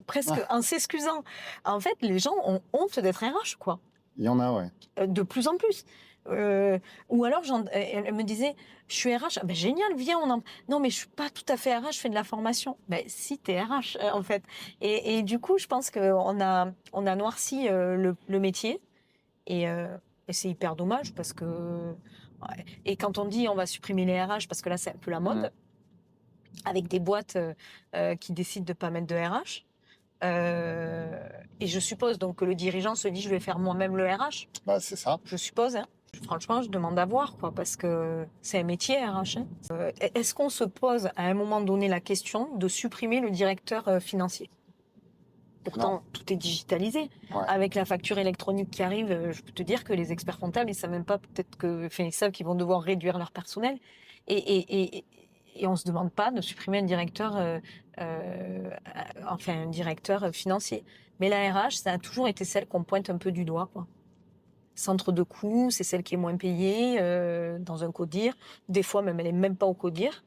presque Ouais. en s'excusant. En fait, les gens ont honte d'être RH, quoi. Il y en a, ouais. De plus en plus. Ou alors, elle me disait, je suis RH. Ah ben, génial, viens, Non, mais je suis pas tout à fait RH, je fais de la formation. Ben, si, t'es RH, en fait. Et du coup, je pense on a noirci le métier. Et c'est hyper dommage parce que... ouais. Et quand on dit on va supprimer les RH, parce que là, c'est un peu la Mmh. mode, avec des boîtes qui décident de pas mettre de RH. Et je suppose donc que le dirigeant se dit, je vais faire moi-même le RH. Bah, c'est ça. Je suppose, hein. Franchement, je demande à voir, quoi, parce que c'est un métier, RH, hein. Est-ce qu'on se pose à un moment donné la question de supprimer le directeur financier? Non. Pourtant, tout est digitalisé. Ouais. Avec la facture électronique qui arrive, je peux te dire que les experts comptables, ils savent même pas peut-être enfin, ils savent qu'ils vont devoir réduire leur personnel. Et, et, et, et on se demande pas de supprimer un directeur, enfin un directeur financier. Mais la RH, ça a toujours été celle qu'on pointe un peu du doigt, quoi. Centre de coût, c'est celle qui est moins payée dans un CODIR. Des fois, même, elle est même pas au CODIR.